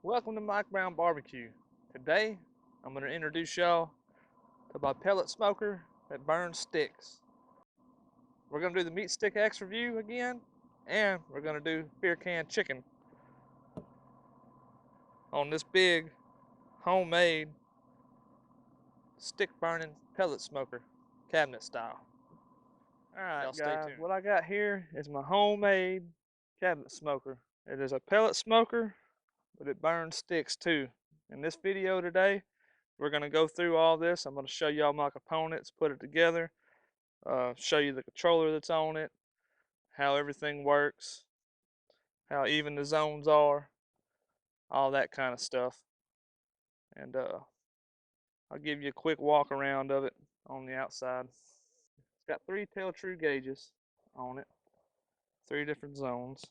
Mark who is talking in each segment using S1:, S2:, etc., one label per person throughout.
S1: Welcome to Mike Brown Barbecue. Today, I'm going to introduce y'all to my pellet smoker that burns sticks. We're going to do the meat stick X review again, and we're going to do beer can chicken on this big homemade stick burning pellet smoker, cabinet style. Alright guys, what I got here is my homemade cabinet smoker. It is a pellet smoker, but it burns sticks too. In this video today, we're going to go through all this. I'm going to show y'all my components, put it together, show you the controller that's on it, how everything works, how even the zones are, all that kind of stuff. And I'll give you a quick walk around of it on the outside. It's got 3 tail true gauges on it, 3 different zones.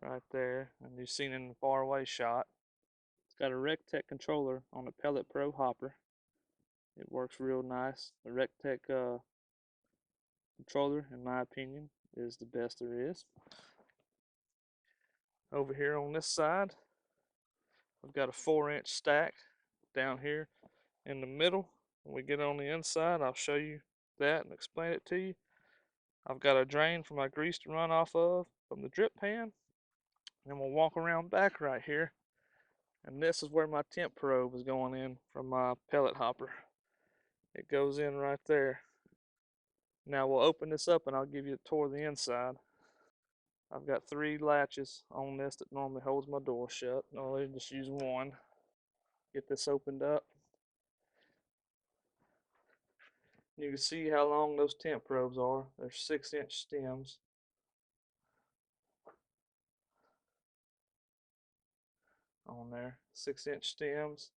S1: Right there, and you've seen it in the far away shot. It's got a RecTech controller on the Pellet Probe hopper. It works real nice. The RecTech controller, in my opinion, is the best there is. Over here on this side, I've got a 4-inch stack down here in the middle. When we get on the inside, I'll show you that and explain it to you. I've got a drain for my grease to run off of from the drip pan. And we'll walk around back right here, and this is where my temp probe is going in from my pellet hopper. It goes in right there. Now we'll open this up and I'll give you a tour of the inside. I've got 3 latches on this that normally holds my door shut. No, just use one. Get this opened up. You can see how long those temp probes are. They're 6-inch stems. On there, 6-inch stems.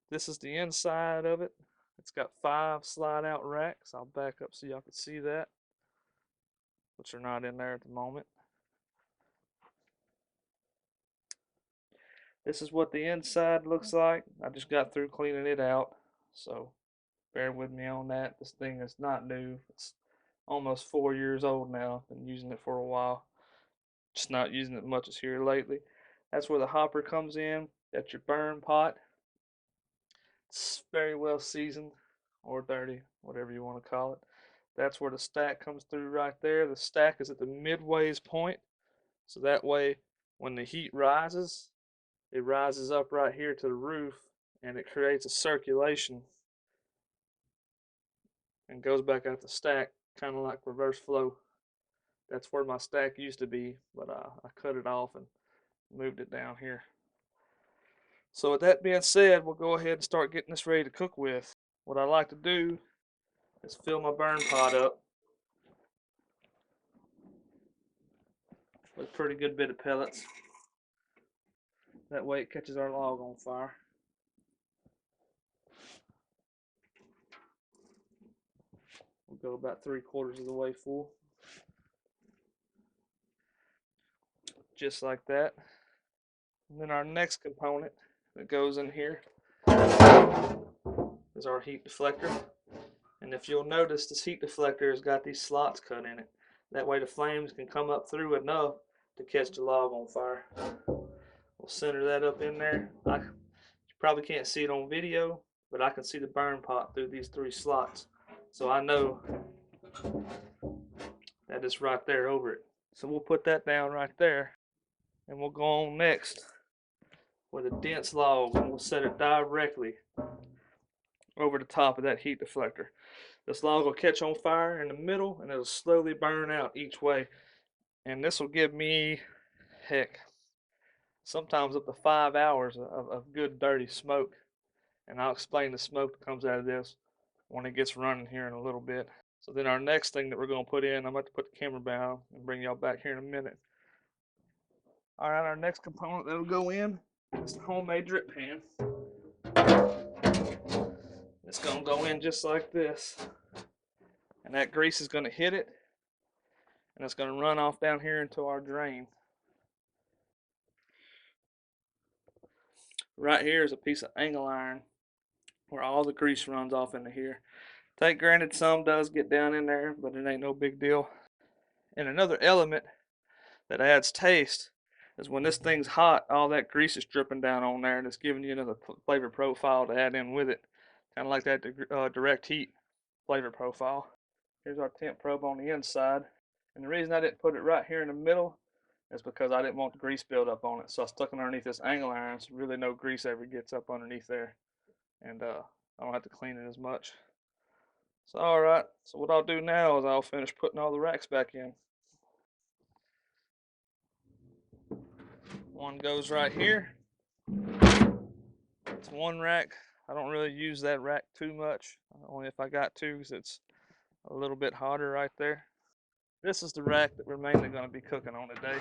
S1: This is the inside of it. It's got 5 slide out racks. I'll back up so y'all can see that, which are not in there at the moment. This is what the inside looks like. I just got through cleaning it out, so bear with me on that. This thing is not new. It's almost 4 years old now. Been using it for a while. Just not using it much as here lately. That's where the hopper comes in. That's your burn pot. It's very well seasoned, or dirty, whatever you want to call it. That's where the stack comes through right there. The stack is at the midways point, so that way when the heat rises, it rises up right here to the roof, and it creates a circulation and goes back out the stack, kind of like reverse flow. That's where my stack used to be, but I cut it off and moved it down here. So with that being said, we'll go ahead and start getting this ready to cook with. What I like to do is fill my burn pot up with a pretty good bit of pellets. That way it catches our log on fire. We'll go about 3/4 of the way full. Just like that. And then our next component that goes in here is our heat deflector. And if you'll notice, this heat deflector has got these slots cut in it. That way the flames can come up through enough to catch the log on fire. We'll center that up in there. You probably can't see it on video, but I can see the burn pot through these 3 slots. So I know that it's right there over it. So we'll put that down right there. And we'll go on next with a dense log, and we'll set it directly over the top of that heat deflector. This log will catch on fire in the middle, and it'll slowly burn out each way. And this will give me, heck, sometimes up to 5 hours of good dirty smoke. And I'll explain the smoke that comes out of this when it gets running here in a little bit. So then our next thing that we're going to put in, I'm about to put the camera down and bring y'all back here in a minute. Alright, our next component that'll go in is the homemade drip pan. It's going to go in just like this. And that grease is going to hit it, and it's going to run off down here into our drain. Right here is a piece of angle iron where all the grease runs off into here. Take granted, some does get down in there, but it ain't no big deal. And another element that adds taste is when this thing's hot, all that grease is dripping down on there and it's giving you another flavor profile to add in with it. Kind of like that direct heat flavor profile. Here's our temp probe on the inside. And the reason I didn't put it right here in the middle is because I didn't want the grease build up on it. So I stuck it underneath this angle iron so really no grease ever gets up underneath there. And I don't have to clean it as much. So alright, so what I'll do now is I'll finish putting all the racks back in. One goes right here. It's one rack. I don't really use that rack too much, only if I got to, because it's a little bit hotter right there. This is the rack that we're mainly going to be cooking on today.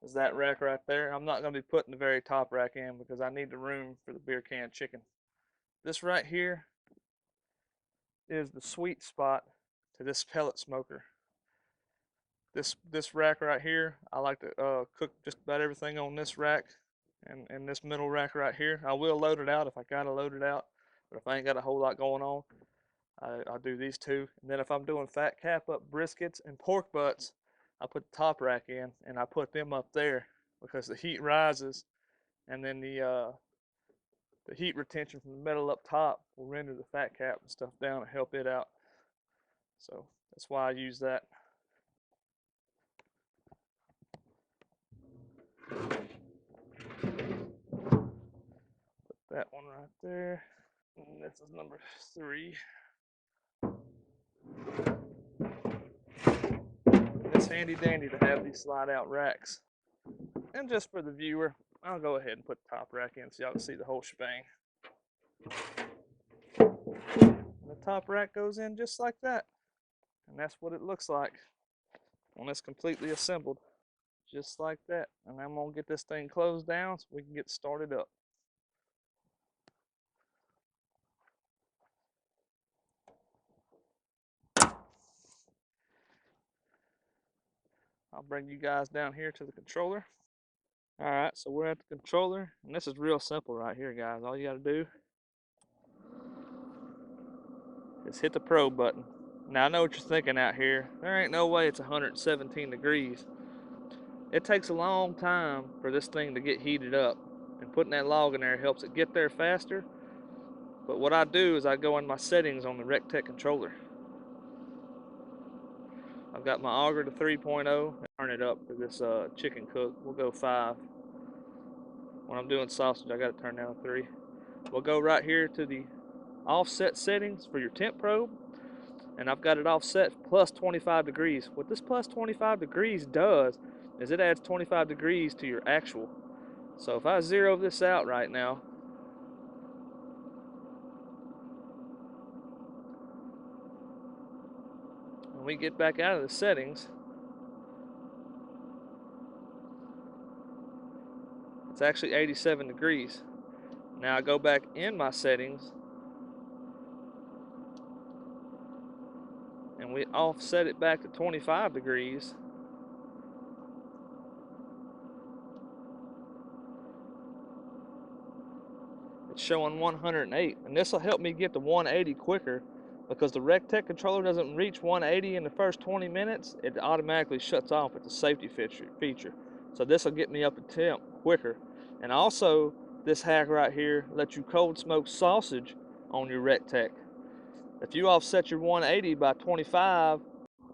S1: Is that rack right there. I'm not going to be putting the very top rack in because I need the room for the beer can chicken. This right here is the sweet spot to this pellet smoker. This rack right here, I like to cook just about everything on this rack and this middle rack right here. I will load it out if I gotta load it out, but if I ain't got a whole lot going on, I'll do these two. And then if I'm doing fat cap up briskets and pork butts, I put the top rack in and I put them up there because the heat rises, and then the heat retention from the metal up top will render the fat cap and stuff down and help it out. So that's why I use that. Put that one right there. And this is number 3. It's handy dandy to have these slide out racks. And just for the viewer, I'll go ahead and put the top rack in so y'all can see the whole shebang. The top rack goes in just like that. And that's what it looks like when it's completely assembled. Just like that. And I'm going to get this thing closed down so we can get started up. I'll bring you guys down here to the controller. Alright, so we're at the controller, and this is real simple right here, guys. All you got to do is hit the probe button. Now I know what you're thinking out here. There ain't no way it's 117 degrees. It takes a long time for this thing to get heated up, and putting that log in there helps it get there faster. But what I do is I go in my settings on the RecTech controller. I've got my auger to 3.0 and turn it up for this chicken cook. We'll go 5. When I'm doing sausage, I got to turn down to 3. We'll go right here to the offset settings for your temp probe, and I've got it offset plus 25 degrees. What this plus 25 degrees does is it adds 25 degrees to your actual. So if I zero this out right now, when we get back out of the settings, it's actually 87 degrees. Now I go back in my settings and we offset it back to 25 degrees. It's showing 108, and this will help me get to 180 quicker because the RecTech controller doesn't reach 180 in the first 20 minutes. It automatically shuts off. It's a safety feature. So this will get me up to temp quicker. And also, this hack right here lets you cold smoke sausage on your RecTech. If you offset your 180 by 25,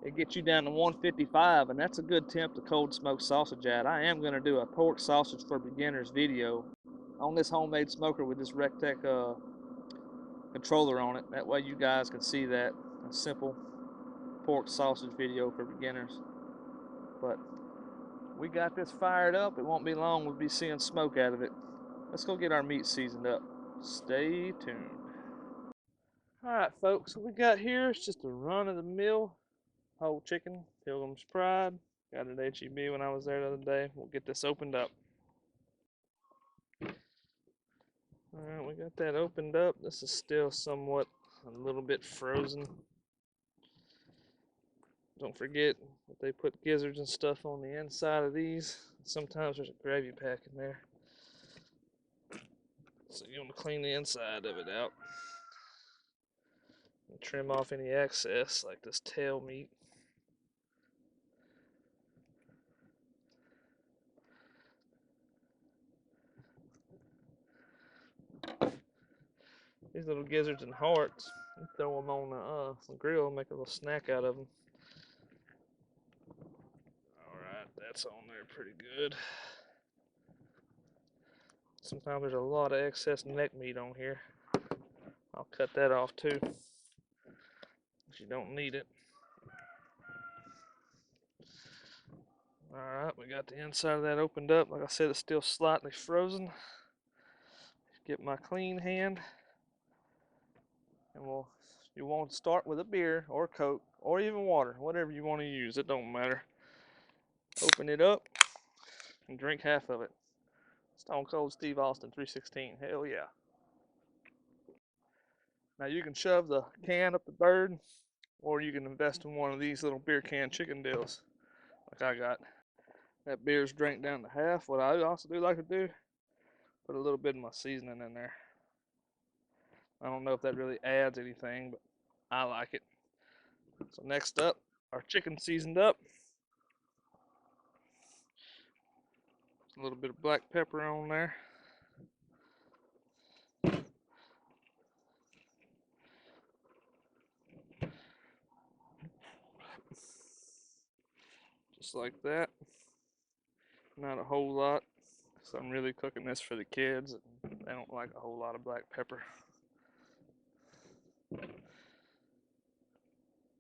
S1: it gets you down to 155, and that's a good temp to cold smoke sausage at. I am going to do a pork sausage for beginners video on this homemade smoker with this RecTech controller on it. That way you guys can see that, a simple pork sausage video for beginners. But we got this fired up. It won't be long we'll be seeing smoke out of it. Let's go get our meat seasoned up. Stay tuned. Alright folks, what we got here is just a run-of-the-mill whole chicken, Pilgrim's Pride. Got it at HEB when I was there the other day. We'll get this opened up. Alright, we got that opened up. This is still somewhat a little bit frozen. Don't forget that they put gizzards and stuff on the inside of these. Sometimes there's a gravy pack in there. So you want to clean the inside of it out. And trim off any excess, like this tail meat. These little gizzards and hearts, you throw them on the grill and make a little snack out of them. Alright, that's on there pretty good. Sometimes there's a lot of excess neck meat on here. I'll cut that off too, if you don't need it. Alright, we got the inside of that opened up. Like I said, it's still slightly frozen. Get my clean hand. And you want to start with a beer or Coke or even water, whatever you want to use, it don't matter. Open it up and drink half of it. Stone Cold Steve Austin 316, hell yeah. Now you can shove the can up the bird, or you can invest in one of these little beer can chicken deals, like I got. That beer's drank down to half. What I also do like to do, put a little bit of my seasoning in there. I don't know if that really adds anything, but I like it. So next up, our chicken seasoned up. A little bit of black pepper on there. Just like that. Not a whole lot, because I'm really cooking this for the kids. They don't like a whole lot of black pepper. And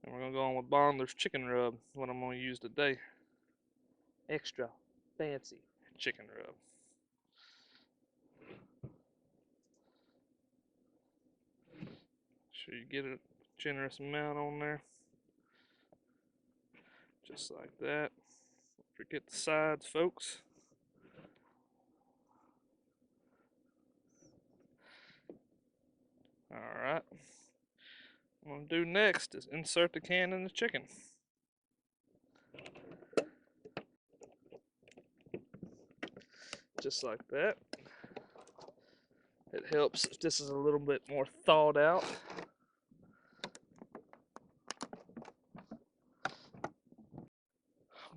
S1: we're going to go on with Bondler's chicken rub, what I'm going to use today. Extra fancy chicken rub. Sure you get a generous amount on there. Just like that. Don't forget the sides, folks. Alright. What I'm going to do next is insert the can in the chicken. Just like that. It helps if this is a little bit more thawed out.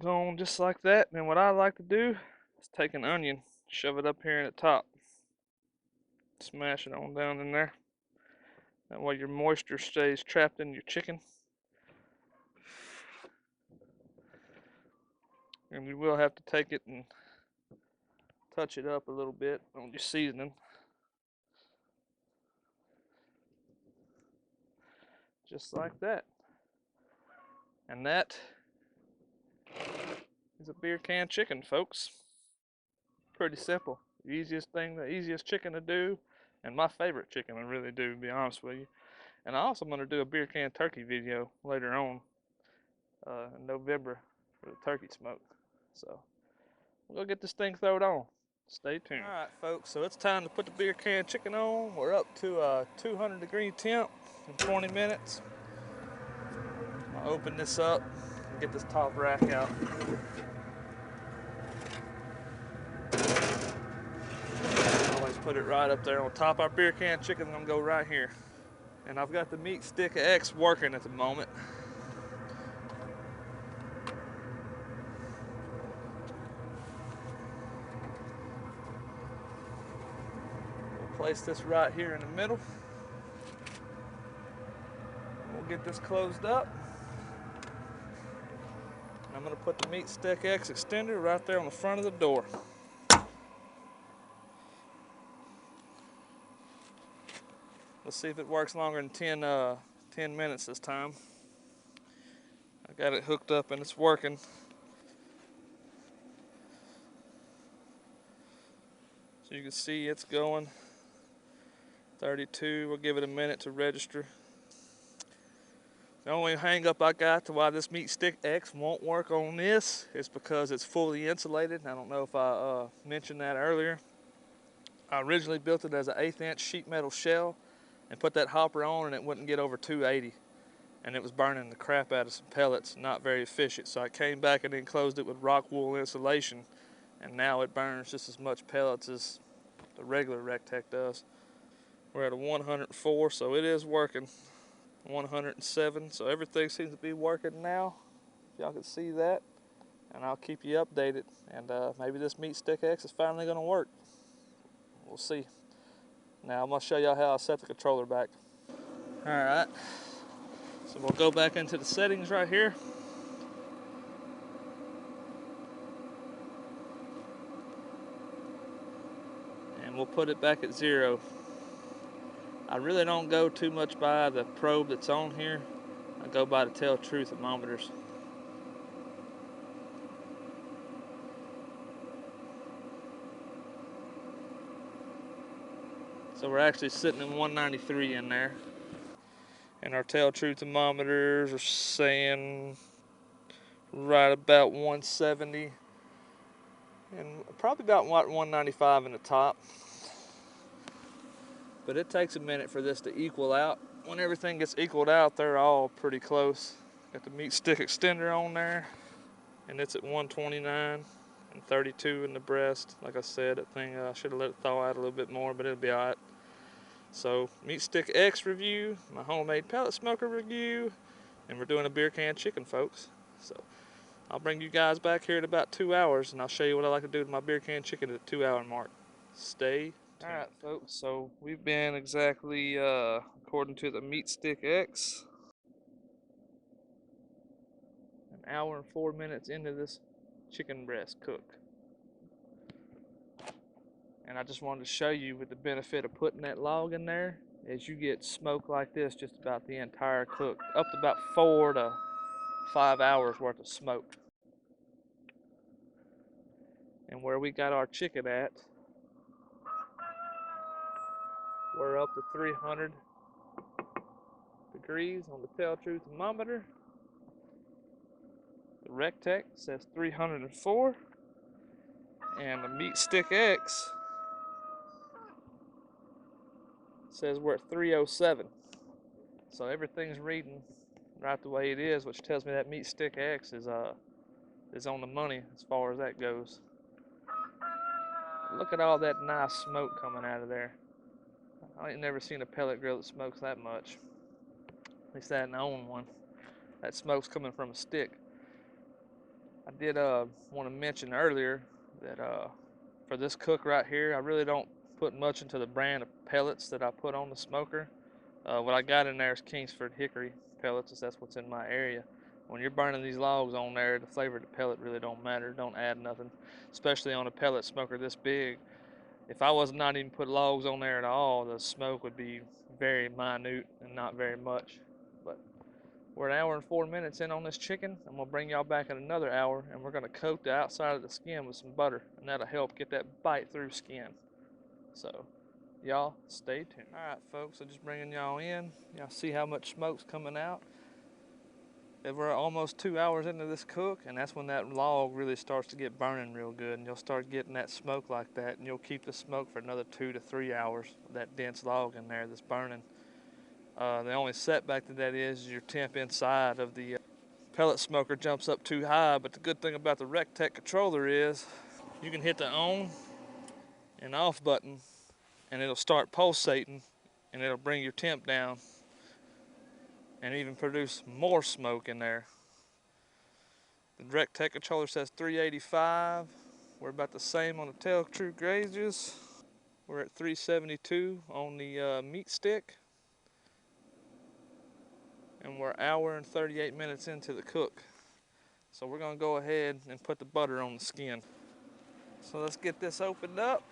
S1: Going just like that. And then what I like to do is take an onion, shove it up here in the top. Smash it on down in there. That way your moisture stays trapped in your chicken. And you will have to take it and touch it up a little bit on your seasoning. Just like that. And that is a beer can chicken, folks. Pretty simple. The easiest thing, the easiest chicken to do, and my favorite chicken to really do, to be honest with you. And I also am going to do a beer can turkey video later on in November for the turkey smoke. So we'll go get this thing thrown on. Stay tuned. Alright folks, so it's time to put the beer can chicken on. We're up to a 200-degree temp in 20 minutes. I'll open this up and get this top rack out. Always put it right up there on top. Our beer can chicken is going to go right here. And I've got the Meat Stick X working at the moment. We'll place this right here in the middle. We'll get this closed up. I'm going to put the Meat Stick X extender right there on the front of the door. Let's see if it works longer than 10 minutes this time. I got it hooked up and it's working. So you can see it's going 32. We'll give it a minute to register. The only hang up I got to why this Meat Stick X won't work on this is because it's fully insulated. I don't know if I mentioned that earlier. I originally built it as an 1/8 inch sheet metal shell and put that hopper on and it wouldn't get over 280. And it was burning the crap out of some pellets, not very efficient. So I came back and enclosed it with rock wool insulation, and now it burns just as much pellets as the regular Rectech does. We're at a 104, so it is working. 107, so everything seems to be working now. Y'all can see that, and I'll keep you updated. And maybe this Meat Stick X is finally going to work. We'll see. Now I'm gonna show y'all how I set the controller back. All right, so we'll go back into the settings right here. And we'll put it back at 0. I really don't go too much by the probe that's on here. I go by the Tell Truth thermometers. So we're actually sitting in 193 in there. And our Tell Truth thermometers are saying right about 170. And probably about 195 in the top. But it takes a minute for this to equal out. When everything gets equaled out, they're all pretty close. Got the meat stick extender on there, and it's at 129 and 32 in the breast. Like I said, that thing, I should have let it thaw out a little bit more, but it'll be all right. So, Meat Stick X review, my homemade pellet smoker review, and we're doing a beer can chicken, folks. So, I'll bring you guys back here in about 2 hours, and I'll show you what I like to do to my beer can chicken at the 2-hour mark. Stay tuned. Alright, folks, so we've been exactly, according to the Meat Stick X, an hour and 4 minutes into this chicken breast cook. And I just wanted to show you with the benefit of putting that log in there, as you get smoke like this just about the entire cook, up to about 4 to 5 hours worth of smoke. And where we got our chicken at, we're up to 300 degrees on the Tell Truth thermometer. The Rectech says 304, and the Meat Stick X says we're at 307. So everything's reading right the way it is, which tells me that Meat Stick X is on the money as far as that goes. Look at all that nice smoke coming out of there. I ain't never seen a pellet grill that smokes that much. At least I hadn't owned one. That smoke's coming from a stick. I did want to mention earlier that for this cook right here, I really don't put much into the brand of pellets that I put on the smoker. What I got in there is Kingsford hickory pellets, that's what's in my area. When you're burning these logs on there, the flavor of the pellet really don't matter, don't add nothing, especially on a pellet smoker this big. If I was not even put logs on there at all, the smoke would be very minute and not very much. But we're an hour and 4 minutes in on this chicken. I'm gonna bring y'all back in another hour, and we're gonna coat the outside of the skin with some butter, and that'll help get that bite through skin. So y'all stay tuned. All right, folks, I'm just bringing y'all in. Y'all see how much smoke's coming out. And we're almost 2 hours into this cook, and that's when that log really starts to get burning real good, and you'll start getting that smoke like that, and you'll keep the smoke for another 2 to 3 hours, that dense log in there that's burning. The only setback to that is your temp inside of the pellet smoker jumps up too high, but the good thing about the Rectech controller is you can hit the on and off button, and it'll start pulsating, and it'll bring your temp down and even produce more smoke in there. The Rectech controller says 385. We're about the same on the Tell Truth gauges. We're at 372 on the meat stick. And we're an hour and 38 minutes into the cook. So we're gonna go ahead and put the butter on the skin. So let's get this opened up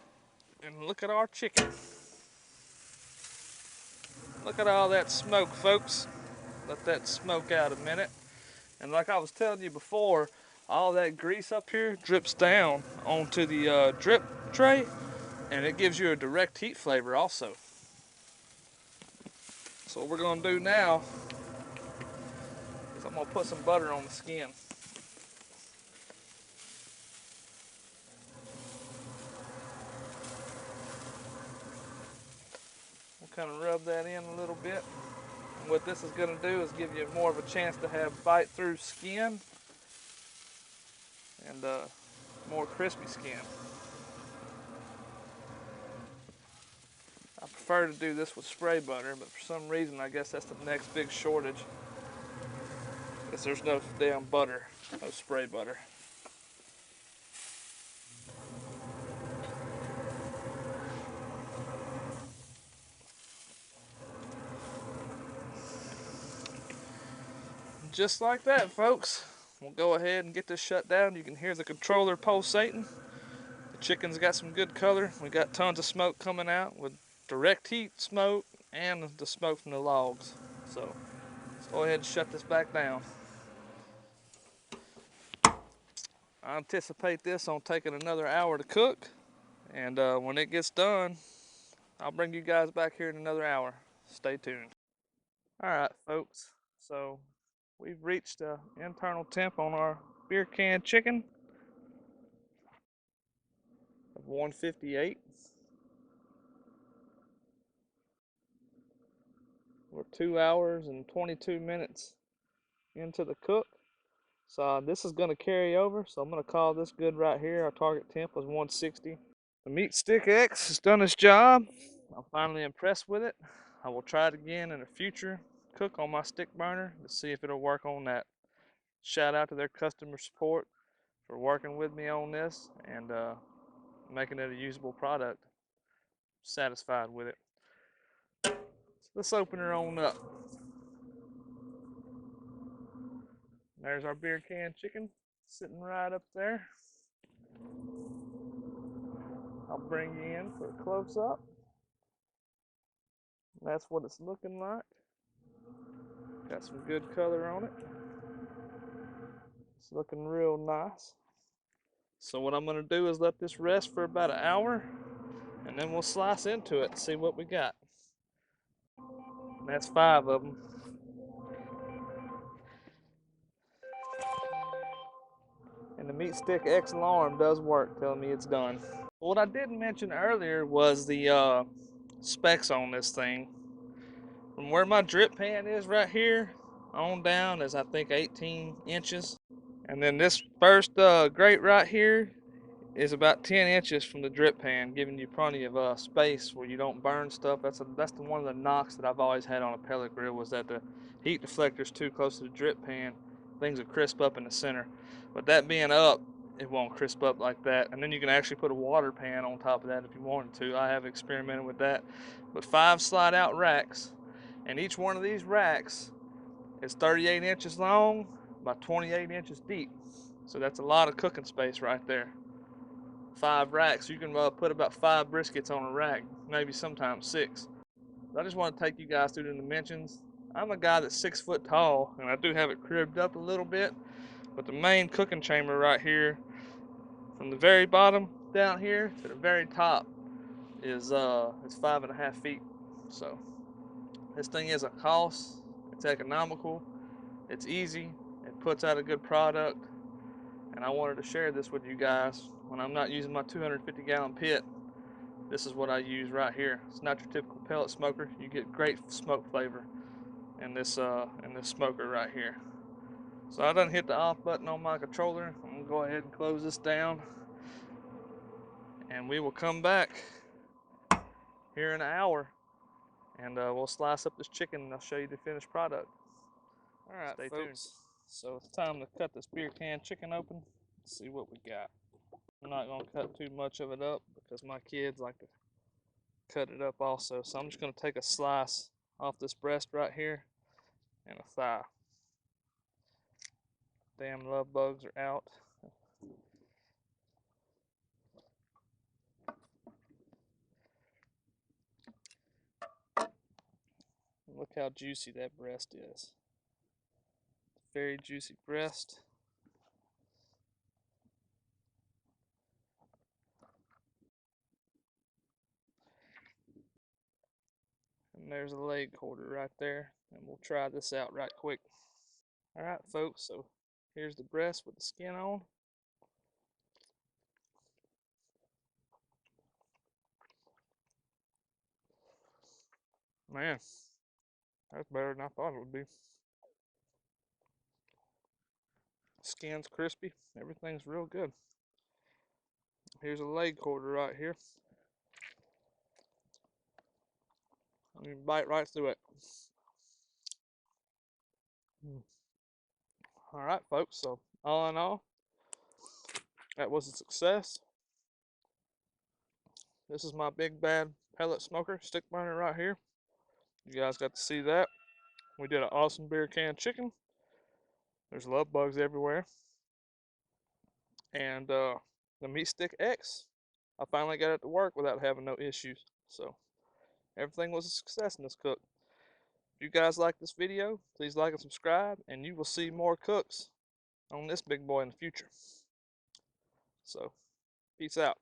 S1: and look at our chicken. Look at all that smoke, folks. Let that smoke out a minute. And like I was telling you before, all that grease up here drips down onto the drip tray, and it gives you a direct heat flavor also. So what we're gonna do now is I'm gonna put some butter on the skin. We'll kind of rub that in a little bit. And what this is gonna do is give you more of a chance to have bite through skin and more crispy skin. I prefer to do this with spray butter, but for some reason I guess that's the next big shortage. Because there's no damn butter, no spray butter. just like that, folks. We'll go ahead and get this shut down. You can hear the controller pulsating. The chicken's got some good color. We got tons of smoke coming out with direct heat smoke and the smoke from the logs. So let's go ahead and shut this back down. I anticipate this on taking another hour to cook, and when it gets done, I'll bring you guys back here in another hour. Stay tuned. Alright folks, so we've reached the internal temp on our beer can chicken of 158. We're 2 hours and 22 minutes into the cook. So this is going to carry over, so I'm going to call this good right here. Our target temp was 160. The Meat Stick X has done its job. I'm finally impressed with it. I will try it again in a future cook on my stick burner to see if it'll work on that. Shout out to their customer support for working with me on this and making it a usable product. Satisfied with it. So let's open her on up. There's our beer can chicken sitting right up there. I'll bring you in for a close up. That's what it's looking like. Got some good color on it. It's looking real nice. So what I'm going to do is let this rest for about an hour, and then we'll slice into it and see what we got. And that's 5 of them. And the Meat Stick X alarm does work, telling me it's done. What I didn't mention earlier was the specs on this thing. From where my drip pan is right here on down is I think 18 inches. And then this first grate right here is about 10 inches from the drip pan, giving you plenty of space where you don't burn stuff. That's the one of the knocks that I've always had on a pellet grill, was that the heat deflector is too close to the drip pan. Things will crisp up in the center. But that being up, it won't crisp up like that. And then you can actually put a water pan on top of that if you wanted to. I have experimented with that. But 5 slide out racks, and each one of these racks is 38 inches long by 28 inches deep. So that's a lot of cooking space right there. 5 racks, you can put about 5 briskets on a rack, maybe sometimes 6. I just want to take you guys through the dimensions. I'm a guy that's 6 foot tall, and I do have it cribbed up a little bit, but the main cooking chamber right here, from the very bottom down here to the very top, is it's 5.5 feet. So this thing is a cost. It's economical. It's easy. It puts out a good product, and I wanted to share this with you guys. When I'm not using my 250-gallon pit, this is what I use right here. It's not your typical pellet smoker. You get great smoke flavor in this smoker right here. So I done hit the off button on my controller. I'm gonna go ahead and close this down, and we will come back here in an hour, and we'll slice up this chicken and I'll show you the finished product. All right, stay tuned. So it's time to cut this beer can chicken open. Let's see what we got. I'm not gonna cut too much of it up because my kids like to cut it up also. So I'm just gonna take a slice off this breast right here and a thigh. Damn love bugs are out. Look how juicy that breast is. Very juicy breast. And there's a leg quarter right there. And we'll try this out right quick. Alright folks, so here's the breast with the skin on. Man, that's better than I thought it would be. Skin's crispy. Everything's real good. Here's a leg quarter right here. You can bite right through it. Alright folks, so all in all, that was a success. This is my big bad pellet smoker, stick burner right here. You guys got to see that. We did an awesome beer can chicken. There's love bugs everywhere. And the meat stick X, I finally got it to work without having no issues. So everything was a success in this cook. If you guys like this video, please like and subscribe, and you will see more cooks on this big boy in the future. So, peace out.